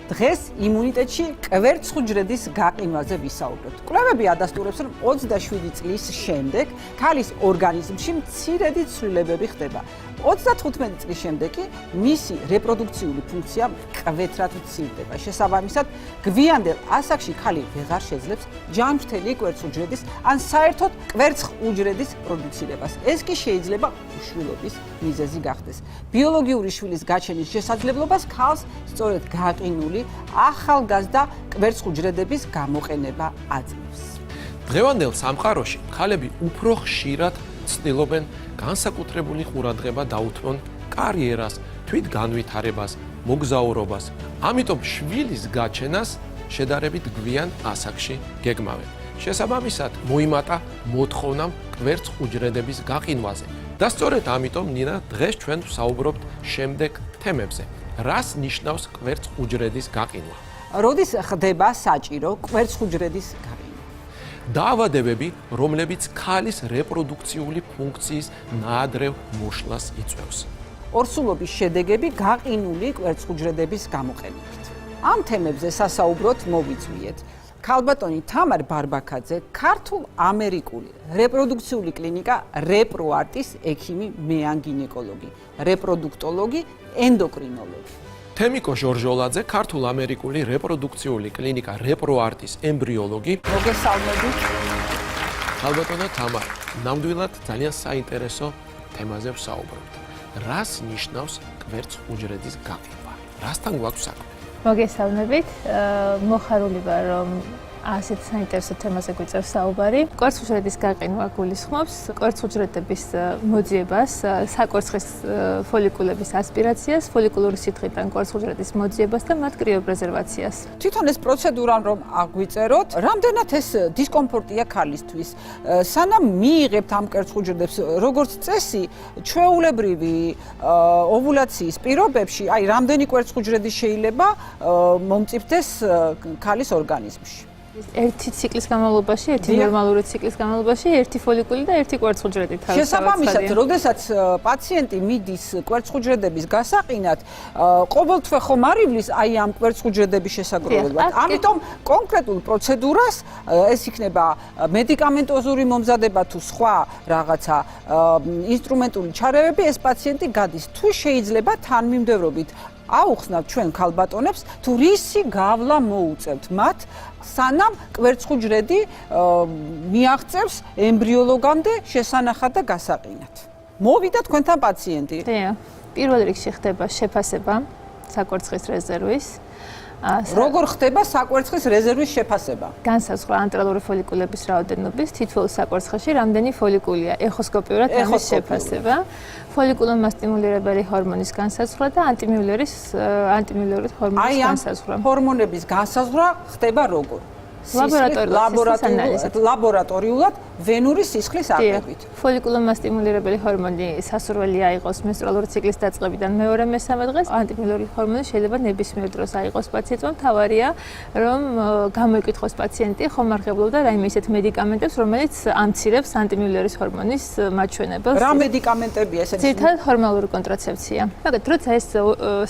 დღეს იმუნიტეტში კვერცხუჯრედის გაყინვაზე ვისაუბრებთ. კვლევები ადასტურებს, რომ 27 წლის შემდეგ ქალის ორგანიზმში მცირედი ცვლილებები ხდება. 35 წლის შემდეგ კი მისი რეპროდუქციული ფუნქცია მკვეთრად მცირდება. შესაბამისად, გვიანდელ ასაკში ქალი ვეღარ შეძლებს ჯანმრთელი კვერცხუჯრედის ან საერთოდ კვერცხუჯრედის პროდუცირებას. ეს კი შეიძლება უშვილობის მიზეზი გახდეს. ბიოლოგიური შვილის გაჩენის შესაძლებლობას ქალს სწორედ გაყინული ახალგაზრდა კვერცხუჯრედების გამოყენება აძლევს. დღევანდელ სამყაროში ქალები უფრო ხშირად ცდილობენ განსაკუთრებული ყურადღება დაუთმონ კარიერას, თვითგანვითარებას, მოგზაურობას. ამიტომ შვილის გაჩენას შედარებით გვიან ასაკში გეგმავენ. შესაბამისად, მოიმატა მოთხოვნამ კვერცხუჯრედების გაყინვაზე. და სწორედ ამიტომ ნინა დღეს ჩვენ ვსაუბრობთ შემდეგ თემებზე. რას ნიშნავს კვერცხუჯრედის გაყინვა? როდის ხდება საჭირო კვერცხუჯრედის გაყინვა? დაავადებები, რომლებიც ქალის რეპროდუქციული ფუნქციის ნაადრევ მოშლას იწვევს. ორსულობის შედეგები გაყინული კვერცხუჯრედების გამოყენებით. ამ თემებზე სასაუბროდ მოვიწვიეთ ქალბატონი თამარ ბარბაქაძე, ქართულ-ამერიკული რეპროდუქციული კლინიკა რეპროარტის ექიმი მეანგინეკოლოგი, რეპროდუქტოლოგი, ენდოკრინოლოგი. თემიკო ჟორჟოლაძე, ქართულ-ამერიკული რეპროდუქციული კლინიკა რეპროარტის ემბრიოლოგი. მოგესალმებით. ქალბატონო თამარ, ნამდვილად ძალიან საინტერესო თემაზე ვსაუბრობთ. რას ნიშნავს კვერცხუჯრედის გაყინვა? რასთან გვაქვს საქმე? მოგესალმებით. მოხარული ვარ, რომ ასეთ საინტერესო თემაზე გვიწევს საუბარი. კვერცხუჯრედის გაყინვა გულისხმობს კვერცხუჯრედების მოძიებას, საკვერცხის ფოლიკულების ასპირაციას, ფოლიკულური სითხიდან კვერცხუჯრედის მოძიებას და მათ კრიობ რეზერვაციას. თვითონ ეს პროცედურა რომ აგვიწეროთ, რამდენად ეს დისკომფორტია ქალისთვის. სანამ მიიღებთ ამ კვერცხუჯრედებს, როგორც წესი, ჩვეულებრივი ოვულაციის პირობებში, აი რამდენი კვერცხუჯრედი შეიძლება მომწიფდეს ქალის ორგანიზმში. ერთი ციკლის განმავლობაში, ერთი ნორმალური ციკლის განმავლობაში, ერთი ფოლიკული და ერთი კვერცხუჯრედი თავისთავად. შესაბამისად, როდესაც პაციენტი მიდის კვერცხუჯრედების გასაყინად, ყოველთვე ხომ არ ივლის აი ამ კვერცხუჯრედების შესაგროვებლად. ამიტომ კონკრეტულ პროცედურას, ეს იქნება მედიკამენტოზური მომზადება თუ სხვა რაღაცა ინსტრუმენტული ჩარევები, ეს პაციენტი გადის. თუ შეიძლება თანმიმდევრობით აუხსნათ ჩვენ ქალბატონებს, თუ რისი გავლა მოუწევთ მათ, სანამ კვერცხუჯრედი მიაღწევს ემბრიოლოგამდე შესანახად და გასაყინად. მოვიდა თქვენთან პაციენტი. დიახ. პირველ რიგში ხდება შეფასება საკვერცხის რეზერვის. როგორ ხდება საკვერცხის რეზერვის შეფასება? განსაზღვრა ანტრალური ფოლიკულების რაოდენობის, თითოეულ საკვერცხში რამდენი ფოლიკულია, ეხოსკოპიურად ამის შეფასება, ფოლიკულომასტიმულირებელი ჰორმონის განსაზღვრა და ანტიმიულერის ჰორმონის განსაზღვრა. აი ამ ჰორმონების განსაზღვრა ხდება როგორ? ლაბორატორიულად ვენური სისხლის აღებით. ფოლიკულომასტიმულირებელი ჰორმონი სასურველი აიღოს მენსტრუალური ციკლის დაწყებიდან მეორე მესამე დღეს. ანტიმიულერი ჰორმონი შეიძლება ნებისმიერ დროს აიღოს პაციენტმა. მთავარია, რომ გამოიკითხოს პაციენტი ხომ არ ღებულობდა რაიმე ისეთ მედიკამენტებს, რომელიც ამცირებს ანტიმიულერის ჰორმონის მაჩვენებელს. რა მედიკამენტებია ესეთი? ძირითადად ჰორმონალური კონტრაცეფცია. მაგრამ როცა ეს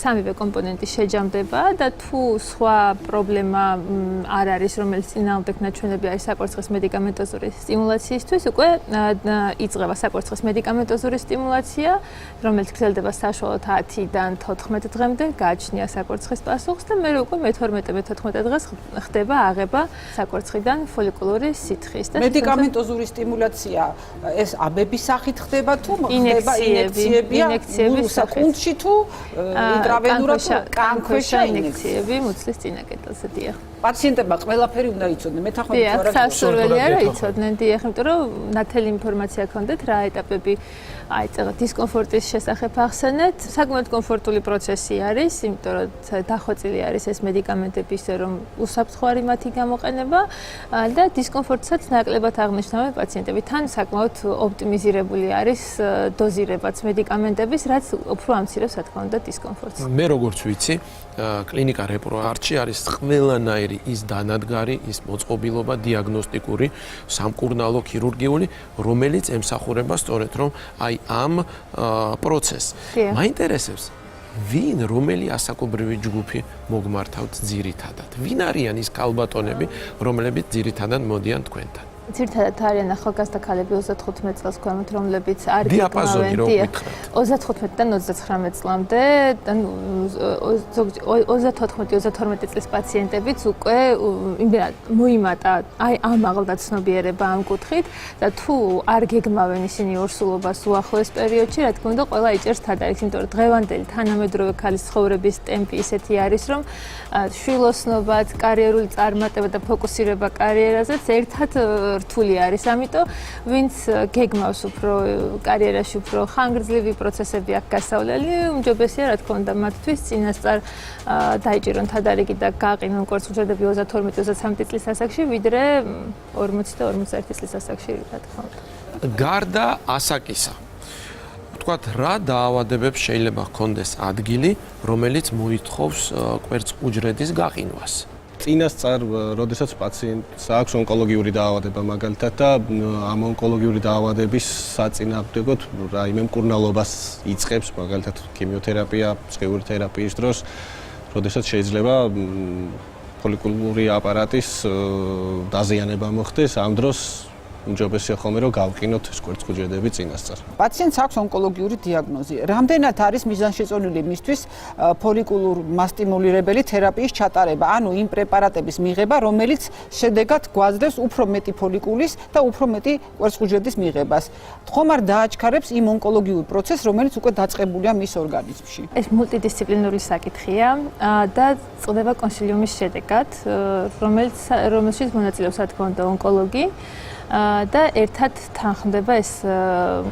სამივე კომპონენტი შეჯამდება და თუ სხვა პრობლემა არ არის, რომელიც წინააღმდეგ ნაჩვენები არის საკვერცხის მედიკამენტოზური სტიმულაციისთვის, უკვე იწყება საკვერცხის მედიკამენტოზური სტიმულაცია, რომელიც გრძელდება საშუალოდ 10-დან 14 დღემდე, გააჩნია საკვერცხის პასუხს და მე უკვე მე-12-მე-14 დღეს ხდება აღება საკვერცხიდან ფოლიკულური სითხის. მედიკამენტოზური სტიმულაცია ეს აბების სახით ხდება თუ ხდება ინექციები საკუნთში თუ ინტრავენურად თუ კანქვეშა ინექციები მუცლის წინა კედელზე. დიახ. პაციენტებმა ყველაფერი უნდა იცოდნენ, მეთანხმებით თუ არა? სასურველი არა იცოდნენ, დიახ, იმიტომ რომ ნათელი ინფორმაცია ჰქონდეთ რა ეტაპები აიწერა დისკომფორტის შესახებ ახსენეთ. საკმაოდ კომფორტული პროცესი არის, იმიტომ რომ დახვეწილი არის ეს მედიკამენტები ისე რომ უსაფრთხოა მათი გამოყენება და დისკომფორტსაც ნაკლებად აღნიშნავენ პაციენტები. თან საკმაოდ ოპტიმიზირებული არის დოზირებაც მედიკამენტების, რაც უფრო ამცირებს რა თქმა უნდა დისკომფორტს. მე როგორც ვიცი, კლინიკა რეპროარტში არის ყველანაირი ის დანადგარი, ის მოწყობილობა დიაგნოსტიკური, სამკურნალო, ქირურგიული, რომელიც ემსახურება სწორედ რომ აი ამ პროცესს. მაინტერესებს ვინ რომელი ასაკობრივი ჯგუფი მოგმართავთ ძირითადად? ვინ არიან ის ქალბატონები, რომლებიც ძირითადად მოდიან თქვენთან? ძირითადად არიან ახალგაზრდა ქალები 35 წელს ქვემოთ, რომლებიც არ დიაპაზონი რო გითხრათ. 35-დან 39 წლამდე, და 34-32 წლის პაციენტებიც უკვე მოიმატა აი ამ აღლდაცნობიერება ამ კუთხით და თუ არ გეგმავენ ისინი ორსულობას უახლოეს პერიოდში, რა თქმა უნდა, ყველა იჭერს თადარიგს, იმიტომ რომ დღევანდელი თანამედროვე ქალის ცხოვრების ტემპი ისეთი არის, რომ შვილოსნობაც, კარიერული წარმატება და ფოკუსირება კარიერაზეც ერთად რთული არის, ამიტომ ვინც გეგმავს უფრო კარიერაში უფრო ხანგრძლივი პროცესები აქვს გასავლელი, უმჯობესია რა თქმა უნდა მათთვის წინასწარ დაიჭირონ თადარიგი და გააყინონ კვერცხუჯრედები 32-33 წლის ასაკში, ვიდრე 40 და 41 წლის ასაკში, რა თქმა უნდა. გარდა ასაკისა, ვთქვათ, რა დაავადებებს შეიძლება ჰქონდეს ადგილი, რომელიც მოითხოვს კვერცხუჯრედის გაყინვას? წინასწარ, როდესაც პაციენტს აქვს ონკოლოგიური დაავადება მაგალითად და ამ ონკოლოგიური დაავადების საწინააღმდეგოდ რაიმე მკურნალობას იწყებს, მაგალითად ქიმიოთერაპია, სქემური თერაპიის დროს, როდესაც შეიძლება ფოლიკულური აპარატის დაზიანება მოხდეს, ამ დროს უმჯობესია ხოლმე რომ გავყინოთ კვერცხუჯრედები წინასწარ. პაციენტს აქვს ონკოლოგიური დიაგნოზი. რამდენად არის მიზანშეწონილი მისთვის ფოლიკულურ მასტიმულირებელი თერაპიის ჩატარება, ანუ იმ პრეპარატების მიღება, რომელიც შედეგად გვაძლევს უფრო მეტი ფოლიკულის და უფრო მეტი კვერცხუჯრედის მიღებას. თხომ არ დააჩქარებს იმ ონკოლოგიურ პროცესს, რომელიც უკვე დაწყებულია მის ორგანიზმში. ეს მულტიდისციპლინური საკითხია და წყდება კონსილიუმის შედეგად, რომელშიც მონაწილეობს რა თქმა უნდა ონკოლოგი. და ერთად თანხმდება ეს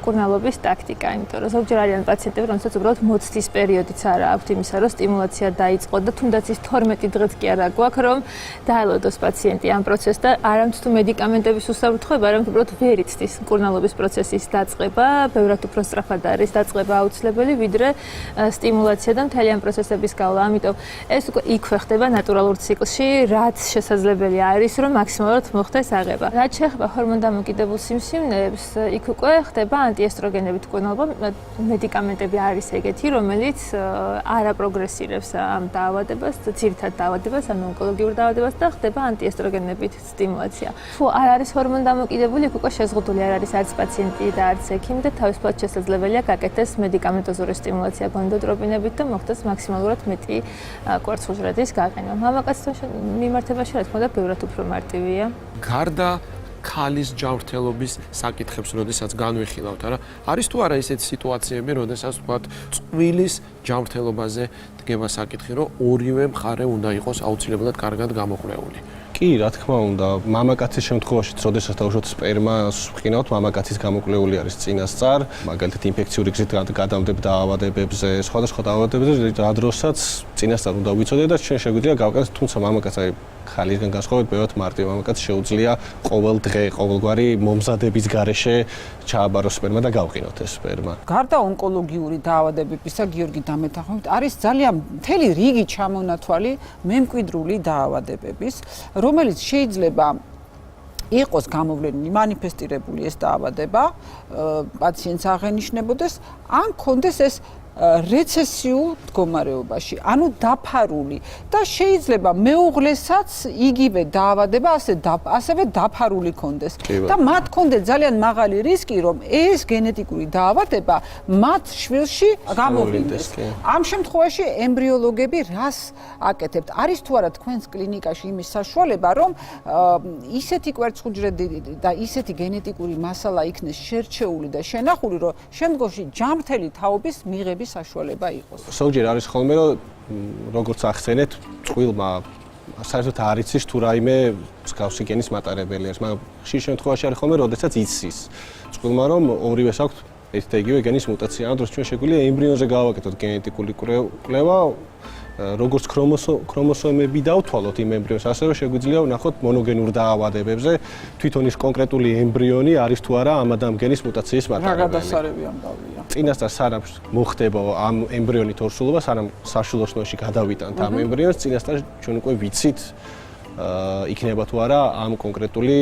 მკურნალობის ტაქტიკა, იმიტომ რომ ზოგჯერ არიან პაციენტები, რომელსაც უბრალოდ მოცდის პერიოდიც არა აქვთ იმისა, რომ სტიმულაცია დაიწყო და თუნდაც ის 12 დღეც კი არა გვაქვს, რომ დაელოდოს პაციენტი ამ პროცესს და არამც თუ მედიკამენტების უსაფრთხოება, არამედ უბრალოდ ვერ იცდის მკურნალობის პროცესის დაწყება, ბევრად უფრო სწრაფად არის დაწყება აუცილებელი, ვიდრე სტიმულაცია და მთელი ამ პროცესების გავლა. ამიტომ ეს უკვე იქვე ხდება ნატურალურ ციკლში, რაც შესაძლებელი არის, რომ მაქსიმალურად მოხდეს აღება. რაც შეეხება ჰორმონდამოკიდებულ სიმსივნეებს, იქ უკვე ხდება ანტიესტროგენებით მკურნალობა, მედიკამენტები არის ეგეთი, რომელიც არ აპროგრესირებს ამ დაავადებას, ძირითად დაავადებას, ანუ ონკოლოგიურ დაავადებას და ხდება ანტიესტროგენებით სტიმულაცია. თუ არ არის ჰორმონდამოკიდებული, იქ უკვე შეზღუდული არ არის არც პაციენტი და არც ექიმი და თავისუფლად შესაძლებელია გაკეთდეს მედიკამენტოზური სტიმულაცია გონდოტროპინებით და მოხდეს მაქსიმალურად მეტი კვერცხუჯრედის გაყინვა. მამაკაცთან მიმართებაში რა თქმა უნდა ბევრად უფრო მარტივია. გარდა ქალის ჯანმრთელობის საკითხებს, როდესაც განვიხილავთ, არა? არის თუ არა ისეთი სიტუაციები, როდესაც ვთქვათ, წყვილის ჯანმრთელობაზე დგება საკითხი, რომ ორივე მხარე უნდა იყოს აუცილებლად კარგად გამოყრეული? კი, რა თქმა უნდა, მამაკაცის შემთხვევაშიც, როდესაც თავშოთ სპერმას ვყინავთ, მამაკაცის გამოკვლეული არის წინასწარ, მაგალითად ინფექციური გზით გადამდებ დაავადებებზე, სხვადასხვა დაავადებებზე, რა დროსაც წინასწარ უნდა ვიცოდეთ და ჩვენ შეგვიძლია გავაკეთოთ, თუმცა მამაკაც აი ხალისგან განსხვავებით, ბევრად მარტივ მამაკაც შეუძლია ყოველ დღე, ყოველგვარი მომზადების გარეშე ჩააბაროს სპერმა და გავყინოთ ეს სპერმა. გარდა ონკოლოგიური დაავადებებისა, გიორგი დამეთანხმებით, არის ძალიან მთელი რიგი ჩამონათვალი მემკვიდრული დაავადებების, რომელიც შეიძლება იყოს გამოვლენილი, მანიფესტირებული ეს დაავადება, პაციენტს აღენიშნებოდეს, ან კონდეს ეს რეცესიულ მდგომარეობაში, ანუ დაფარული და შეიძლება მეუღლესაც იგივე დაავადება ასევე დაფარული კონდეს და მათ კონდეს ძალიან მაღალი რისკი, რომ ეს გენეტიკური დაავადება მათ შვილში გამოვლინდეს. ამ შემთხვევაში ემბრიოლოგები რას აკეთებთ? არის თუ არა თქვენს კლინიკაში იმის საშუალება, რომ ისეთი კვერცხუჯრედი და ისეთი გენეტიკური მასალა იქნეს შერჩეული და შენახული, რომ შემდგომში ჯანმრთელი თაობის მიღების საშუალება იყოს. ზოგჯერ არის ხოლმე, რომ როგორც ახსენეთ, წყვილმა საერთოდ არ იცის თუ რაიმე მსგავსი გენის მატარებელი არის, მაგრამ ხშირ შემთხვევაში არის ხოლმე, როდესაც იცის წყვილმა, რომ ორივეს აქვთ ერთი და იგივე გენის მუტაცია, ამ დროს ჩვენ შეგვიძლია ემბრიონზე გავაკეთოთ გენეტიკური კვლევა, როგორც ქრომოსომები დავთვალოთ იმ ემბრიონს, ასევე შეგვიძლია ვნახოთ მონოგენურ დაავადებებზე, თვითონ ის კონკრეტული ემბრიონი არის თუ არა ამ ამ გენის მუტაციის მატარებელი. რა გადასარევი ამბავია. წინასწარ სანამ მოხდება ამ ემბრიონით ორსულობა, სანამ საშვილოსნოში გადავიტანთ ამ ემბრიონს, წინასწარ ჩვენ უკვე ვიცით იქნება თუ არა ამ კონკრეტული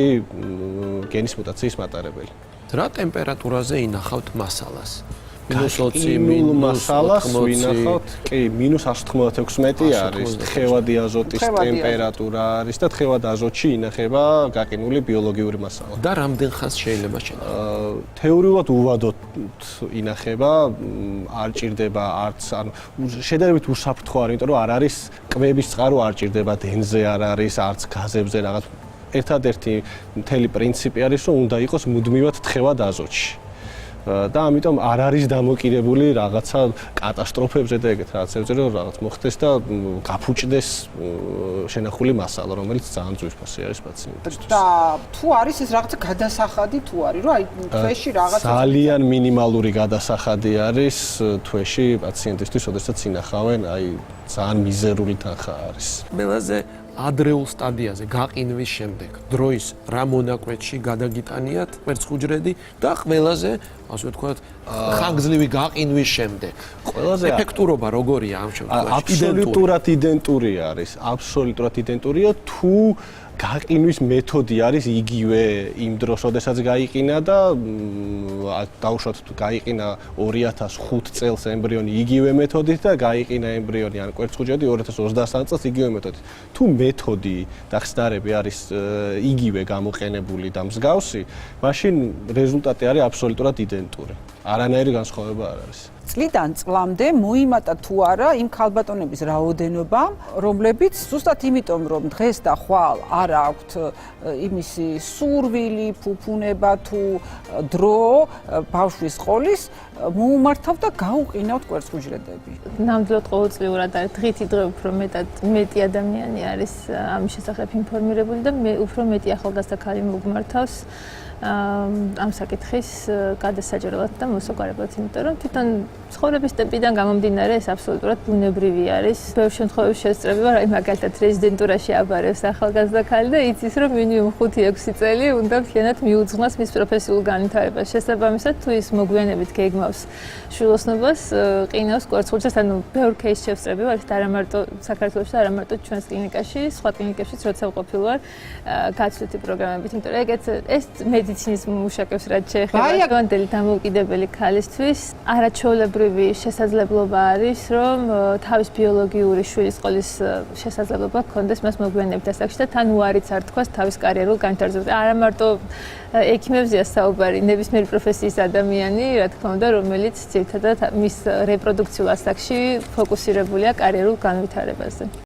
გენის მუტაციის მატარებელი. რა ტემპერატურაზე ინახავთ მასალას? -20, მასალას -80. ვინახავთ, კი, -196 არის თხევადი აზოტის ტემპერატურა არის და თხევად აზოტში ინახება გაყინული ბიოლოგიური მასალა. და რამდენ ხანს შეიძლება შენახოთ? თეორიულად უვადოდ ინახება, არ ჭირდება არც, ანუ შედარებით უსაფრთხო არის, იმიტომ რომ არ არის კვების წყარო არ ჭირდება, დენზე არ არის, არც გაზებზე რაღაც. ერთადერთი მთელი პრინციპი არის, რომ უნდა იყოს მუდმივად თხევად აზოტში. და ამიტომ არ არის დამოკიდებული რაღაცა კატასტროფებზე და ეგეთ რაღაცებზე, რომ რაღაც მოხდეს და გაფუჭდეს შენახული მასალა, რომელიც ძალიან ძვირფასი არის პაციენტისთვის. და თუ არის ეს რაღაცა გადასახადი თუ არის, რომ აი თვეში რაღაც ძალიან მინიმალური გადასახადი არის თვეში პაციენტისთვის, ოდესაც ინახავენ, აი ძალიან მიზერული თანხა არის. ყველაზე ადრეულ სტადიაზე გაყინვის შემდეგ დროის რა მონაკვეთში გადაგიტანიათ კვერცხუჯრედი და ყველაზე ასე ვთქვათ ხანგრძლივი გაყინვის შემდეგ ყველაზე ეფექტურობა როგორია ამ შემთხვევაში? აბსოლუტურად idენტური არის, აბსოლუტურად idენტურია თუ გაყინვის მეთოდი არის იგივე იმ დროს, როდესაც გაიყინა და დავუშვათ გაიყინა 2005 წელს ემბრიონი იგივე მეთოდით და გაიყინა ემბრიონი ან კვერცხუჯრედი 2023 წელს იგივე მეთოდით. თუ მეთოდი და ხსნარები არის იგივე გამოყენებული და მსგავსი, მაშინ რეზულტატი არის აბსოლუტურად idენტური. არანაირი განსხვავება არ არის. წლიდან წლამდე მოიმატა თუ არა იმ ქალბატონების რაოდენობამ, რომლებიც ზუსტად იმიტომ, რომ დღეს და ხვალ არ აქვთ იმისი სურვილი, ფუფუნება თუ დრო ბავშვის ყოლის, მოუმართავთ და გაუყინავთ კვერცხუჯრედები. ნამდვილად ყოველწლიურად არის დღითი დღე უფრო მეტი ადამიანი არის ამის შესახებ ინფორმირებული და უფრო მეტი ახალგაზრდა ქალი მოგმართავს ამ საკითხის გადასაჭრელად და მოსაგვარებლად, იმიტომ რომ თვითონ ცხოვრების ტემპიდან გამომდინარე ეს აბსოლუტურად ბუნებრივი არის. ბევრ შემთხვევაში შესწრება, აი მაგალითად რეზიდენტურაში აბარებს ახალგაზრდა ქალი და იცის, რომ მინიმუმ 5-6 წელი უნდა მთლიანად მიუძღვნას მის პროფესიულ განვითარებას. შესაბამისად, თუ ის მოგვიანებით გეგმავს შვილოსნობას, ყინავს კვერცხუჯრედს, ანუ ბევრ кейსში შესწრება არის და არა მარტო საქართველოში, არა მარტო ჩვენს კლინიკაში, სხვა კლინიკებშიც როცა ვყოფილ ვარ გაცვლითი პროგრამებით, იმიტომ რომ ეგეც ეს მედიცინის მუშაკებს რაც შეეხება დღევანდელი დამოუკიდებელი ქალისთვის არაჩვეულებრივი შესაძლებლობა არის, რომ თავის ბიოლოგიური შვილის ყოლის შესაძლებლობა ჰქონდეს მას მოგვიანებით ასაკში და თან უარიც არ თქვას თავის კარიერულ განვითარებაზე. არა მარტო ექიმებზეა საუბარი, ნებისმიერი პროფესიის ადამიანი, რა თქმა უნდა, რომელიც ძირითადად მის რეპროდუქციულ ასაკში ფოკუსირებულია კარიერულ განვითარებაზე.